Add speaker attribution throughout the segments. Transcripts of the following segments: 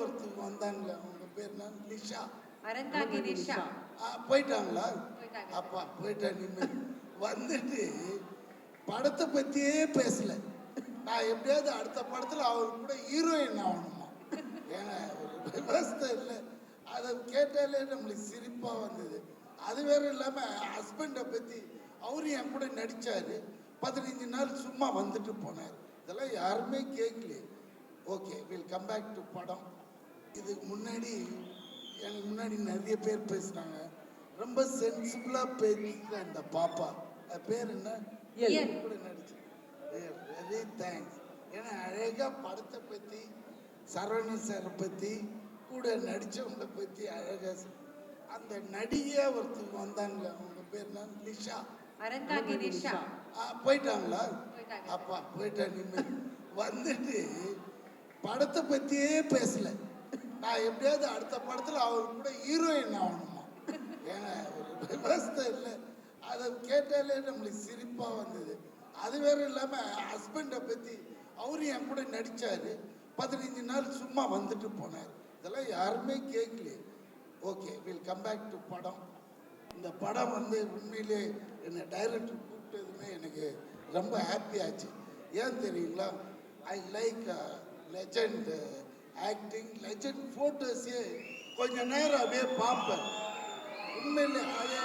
Speaker 1: ஒருத்தவங்க வந்தாங்க, அவங்க பேர் என்ன, நிஷா.
Speaker 2: அறந்தாங்கி நிஷா
Speaker 1: போயிட்டாங்களா? அப்பா போயிட்டா. நிம்மதி வந்துட்டு படத்தை பத்தியே பேசல. நான் எப்படியாவது அடுத்த படத்துல அவர் கூட ஹீரோயின் ஆகணுமா? ஏன்னா ஒரு விவசாய இல்லை. அதை கேட்டாலே நம்மளுக்கு சிரிப்பா வந்தது. அது வேற இல்லாம ஹஸ்பண்டை பத்தி அவரு என் கூட நடிச்சாரு. 15 நாள் சும்மா வந்துட்டு போனார். இதெல்லாம் யாருமே கேட்கலையே. Okay, will come back to படம். இதுக்கு முன்னாடி எனக்கு முன்னாடி நிறைய பேர் பேசுனாங்க. ரொம்ப சென்சிபிளா பேசுற இந்த பாப்பா, அது பேர் என்ன, கூட நடிச்சு, வெரி தேங்க்ஸ். ஏன்னா அழகா படத்தை பத்தி, சரவணன் சாரை பத்தி, கூட நடிச்சவங்களை பத்தி அழகா அந்த நடிகையா ஒருத்தவங்க வந்தாங்க, அவங்க பேர் என்ன, நிஷா.
Speaker 2: அறந்தாங்கி நிஷா
Speaker 1: போயிட்டாங்களா? அப்பா போயிட்டா. நிம்மதி வந்துட்டு படத்தை பத்தியே பேசல. நான் எப்படியாவது அடுத்த படத்துல அவர் கூட ஹீரோயின் ஆகணுமா? ஏன்னா ஒரு விவசாய இல்லை. அதை கேட்டாலே நம்மளுக்கு சிரிப்பா வந்தது. அது வேற இல்லாம ஹஸ்பண்டை பத்தி அவரு என் கூட நடிச்சாரு. 15 நாள் சும்மா வந்துட்டு போனார். இதெல்லாம் யாருமே கேட்கலையே. Okay, will come back to படம். இந்த படம் வந்து உண்மையிலே என்னை டைரக்டர் கூப்பிட்டதுமே எனக்கு ரொம்ப ஹாப்பி ஆச்சு. ஏன் தெரியுங்களா? I like legend acting, legend ஃபோட்டோஸே கொஞ்ச நேரம் அப்படியே பார்ப்பேன். உண்மையிலே அது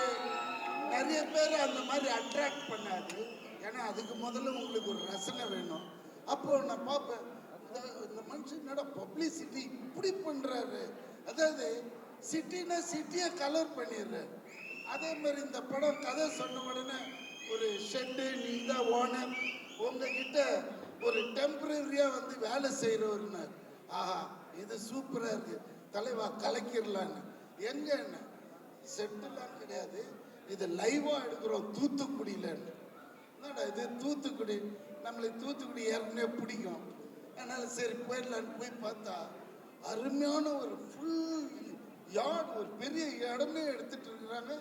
Speaker 1: நிறைய பேர் அந்த மாதிரி அட்ராக்ட் பண்ணாது. ஏன்னா அதுக்கு முதல்ல உங்களுக்கு ஒரு ரசனை வேணும். அப்போ நான் பார்ப்பேன், இந்த மனுஷன் என்னடா பப்ளிசிட்டி இப்படி பண்றாரு. அதாவது சிட்டினா சிட்டியை கலர் பண்ணிடுறாரு. அதே மாதிரி இந்த படம் கதை சொன்ன உடனே ஒரு ஷெட்டு, நீ தான் ஓனர், உங்ககிட்ட ஒரு டெம்பரரியா வந்து வேலை செய்யறவர்னார். ஆஹா, இது சூப்பரா இருக்கு தலைவா, கலக்கிடலான்னு. எங்க என்ன செட்டுலாம் கிடையாது, இது லைவா எடுக்கிறோம் தூத்துக்குடியிலன்னு. என்னடா இது தூத்துக்குடி, நம்மளுக்கு தூத்துக்குடி ஏற்கனவே பிடிக்கும், அதனால சரி போயிடலான்னு போய் பார்த்தா அருமையான ஒரு ஃபுல் யார்டு, ஒரு பெரிய இடமே எடுத்துட்டு இருக்கிறாங்க.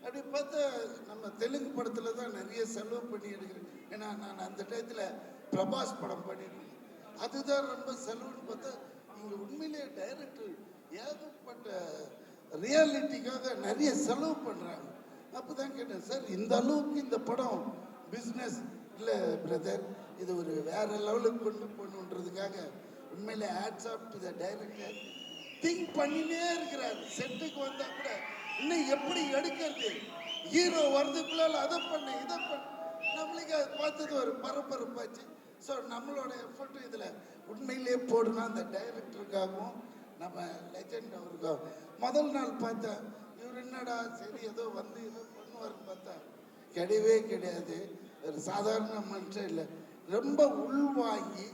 Speaker 1: அப்படி பார்த்தா நம்ம தெலுங்கு படத்துல தான் நிறைய செலவு பண்ணி எடுக்கிறேன். ஏன்னா நான் அந்த டயத்துல பிரபாஸ் படம் பண்ணிருக்கேன், அதுதான் ரொம்ப செலவுன்னு பார்த்தா இங்க உண்மையிலேயே டைரக்டர் ஏகப்பட்ட ரியாலிட்டிக்காக நிறைய செலவு பண்றாங்க. அப்பதான் கேட்டேன், சார் இந்த அளவுக்கு இந்த படம் பிஸ்னஸ் இல்லை பிரதர், இது ஒரு வேற லெவலுக்கு கொண்டு போகணுன்றதுக்காக உண்மையிலே hats off to the director. Think பண்ணினே இருக்கிறார். செட்டுக்கு வந்தா கூட இன்னும் எப்படி எடுக்கிறது, ஹீரோ வரதுக்குள்ள அதை பண்ணு இதை பண்ணு, நம்மளுக்கு அதை பார்த்தது ஒரு பரபரப்பாச்சு. ஸோ நம்மளோட எஃபர்ட்டும் இதில் உண்மையிலே போடணும். அந்த டைரக்டருக்காகவும் நம்ம லெஜண்ட் அவருக்காகவும். முதல் நாள் பார்த்தா இவர் என்னடா சரி ஏதோ வந்து ஏதோ பண்ணுவார்னு பார்த்தா கிடையவே கிடையாது. ஒரு சாதாரண மனுஷன் இல்லை, ரொம்ப உள்வாங்கி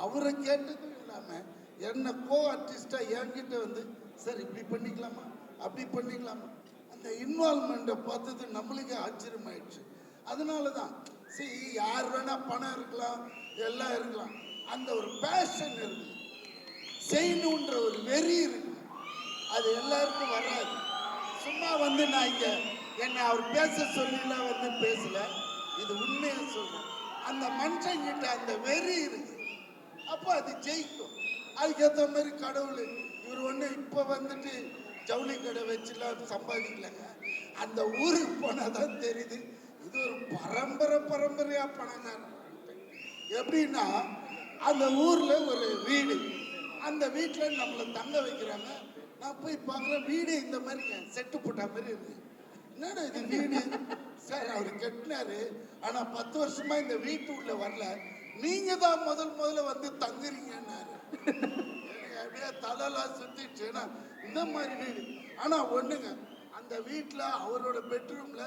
Speaker 1: அவரை கேட்டதும் இல்லாமல் என்ன கோ ஆர்டிஸ்டா என்கிட்ட வந்து சார் இப்படி பண்ணிக்கலாமா அப்படி பண்ணிக்கலாமா, அந்த இன்வால்மெண்ட்டை பார்த்தது நம்மளுக்கே ஆச்சரியமாயிடுச்சு. அதனால தான் சரி, யார் வேணா பணம் இருக்கலாம் எல்லாம் இருக்கலாம், அந்த ஒரு பேஷன் இருக்கு, செய்யணுன்ற ஒரு வெறி இருக்கு, அது எல்லாருக்கும் வராது. சும்மா வந்து நான் இங்க என்னை அவர் பேச சொல்லலாம் வந்து பேசல, இது உண்மையா சொல்றேன். அந்த மனுஷன் கிட்ட அந்த வெறி இருக்கு, அப்போ அது ஜெயிக்கும். அதுக்கேற்ற மாதிரி கடவுள் இவர் ஒன்று இப்போ வந்துட்டு ஜவுளி கடை வச்சுலாம் சம்பாதிக்கலைங்க. அந்த ஊருக்கு போனாதான் தெரியுது இது ஒரு பரம்பரையா பணக்காரன். எப்படின்னா அந்த ஊர்ல ஒரு வீடு, அந்த வீட்டில் நம்மளை தங்க வைக்கிறாங்க. நான் போய் பார்க்குறேன், வீடு இந்த மாதிரி செட்டு போட்ட மாதிரி இருக்கு. என்னடா இது வீடு சார், அவர் கட்டினாரு, ஆனா 10 வருஷமா இந்த வீட்டு உள்ள வரல, நீங்க தான் முதல்ல வந்து தங்குறீங்கன்னாரு. அப்படியே தலைலாம் சுத்திடுச்சுன்னா இந்த மாதிரி வீடு. ஆனா ஒண்ணுங்க, அந்த வீட்டுல அவரோட பெட்ரூம்ல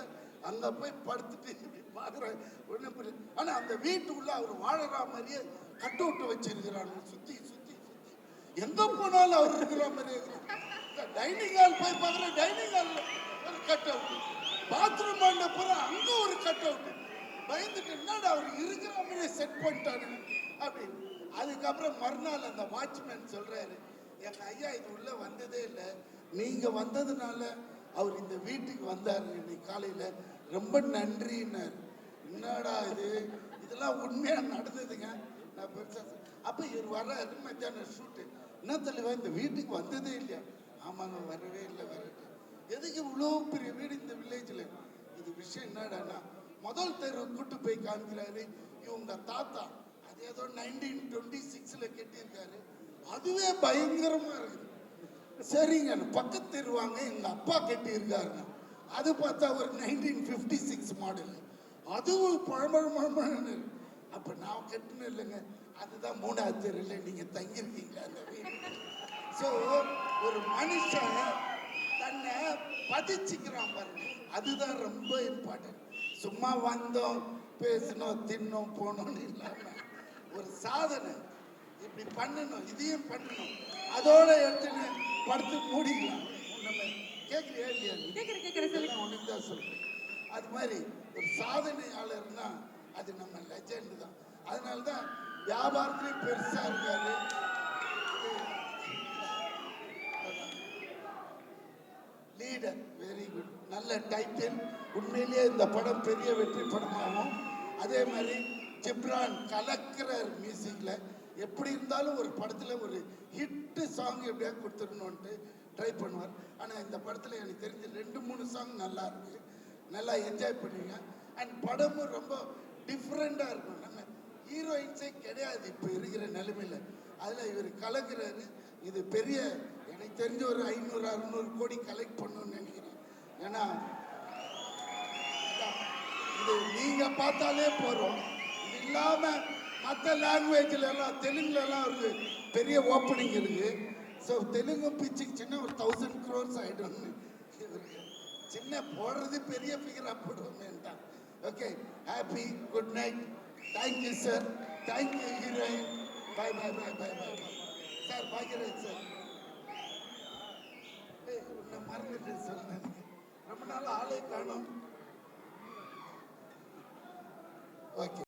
Speaker 1: அங்க போய் படுத்துட்டு பாக்குறேன் ஒண்ணு புரியுது. ஆனா அந்த வீட்டுக்குள்ள அவர் வாழற மாதிரியே கட் அவுட் வச்சிருக்கிறாங்க, சுத்தி சுத்தி சுத்தி எங்க போனாலும் அவர் இருக்கிற மாதிரியே. டைனிங் ஹால் போய் பாக்குறேன், டைனிங் ஹால்ல ஒரு கட் அவுட், பாத்ரூம் போற அங்க ஒரு கட் அவுட். பயந்துட்டு என்னடா அவர் இருக்கிற மாதிரியே செட் பண்ணிட்டாரு அப்படி. அதுக்கப்புறம் மறுநாள் அந்த வாட்ச்மேன் சொல்றாரு, எங்க ஐயா இது உள்ள வந்ததே இல்லை, நீங்க வந்ததுனால அவர் இந்த வீட்டுக்கு வந்தாரு இன்னைக்கு காலையில, ரொம்ப நன்றின்னாரு. என்னடா இது, இதெல்லாம் உண்மையா நடந்ததுங்க. நான் பெருசா அப்ப இவர் வர்றாரு, மத்தியானம் ஷூட்டு, என்ன தலைவா இந்த வீட்டுக்கு வந்ததே இல்லையா? ஆமாங்க, வரவே இல்லை. எதுக்கு இவ்வளோ பெரிய வீடு இந்த வில்லேஜில்? இது விஷயம் என்னடான்னா, முதல் தெரு கூட்டு போய் காமிக்கிறாரு. இவங்க தாத்தா அது ஏதோ 1926 கட்டியிருக்காரு. அதுவே பயங்கரமா இருக்குது. சரிங்க, பக்கத்து தெருவாங்க எங்க அப்பா கட்டியிருக்காருங்க. அது பார்த்தா ஒரு 1956 மாடல். அதுவும் பழமழமழமழன்னு. அப்ப நான் கட்டினேன் இல்லைங்க, அதுதான் 3வது தெருல நீங்க தங்கியிருக்கீங்க அந்த வீடு. ஸோ ஒரு மனுஷன் தன்னை பதிச்சுக்கிறான் பாருங்க, அதுதான் ரொம்ப இம்பார்ட்டன்ட். சும்மா வந்தோம் பேசணும் தின்னோம் போனோம்னு இல்லாம ஒரு சாதனை இப்படி பண்ணணும், இதையும் பண்ணணும், அதோட எடுத்துன்னு படுத்து மூடிக்கலாம். நம்ம கேட்குறியா இல்லையா?
Speaker 2: கேக்குறேன்.
Speaker 1: உனக்கு தான் சொல்றேன். அது மாதிரி ஒரு சாதனையாளர்னா அது நம்ம லெஜெண்ட் தான். அதனால தான் வியாபாரத்திலையும் பெருசா இருக்காரு. லீடர் வெரி குட், நல்ல டைட்டில். உண்மையிலேயே இந்த படம் பெரிய வெற்றி படமாகும். அதே மாதிரி ஜிப்ரான் கலக்கிறார் மியூசிக்ல. எப்படி இருந்தாலும் ஒரு படத்துல ஒரு ஹிட் சாங் எப்படியா கொடுத்துடணும்ட்டு ட்ரை பண்ணுவார். ஆனால் இந்த படத்தில் எனக்கு தெரிஞ்ச 2-3 சாங் நல்லா இருக்கு, நல்லா என்ஜாய் பண்ணுவீங்க. அண்ட் படமும் ரொம்ப டிஃப்ரெண்டாக இருக்கும். நம்ம ஹீரோயின்ஸே கிடையாது இப்போ இருக்கிற நிலைமையில், அதில் இவர் கலக்கிறாரு. இது பெரிய, எனக்கு தெரிஞ்ச ஒரு 500-600 கோடி கலெக்ட் பண்ணணும்னு நினைக்கிறேன். ஏன்னா இது நீங்கள் பார்த்தாலே போகிறோம். இது இல்லாமல் மற்ற லாங்குவேஜில் எல்லாம், தெலுங்குல எல்லாம் ஒரு பெரிய ஓப்பனிங் இருக்குது. ஸோ தெலுங்கு பிச்சுக்குச்சுன்னா ஒரு 1000 crores ஆகிடும். சின்ன போடுறது பெரிய ஃபிகராக போடுவோமேன்ட்டான். Okay, happy good night. Thank you sir, thank you heroine. Bye bye bye bye bye sir. Bhagyaraj sir, உன்னை மறந்துட்டு சொல்லுங்க, ரொம்ப நாள் ஆளே காணும். ஓகே.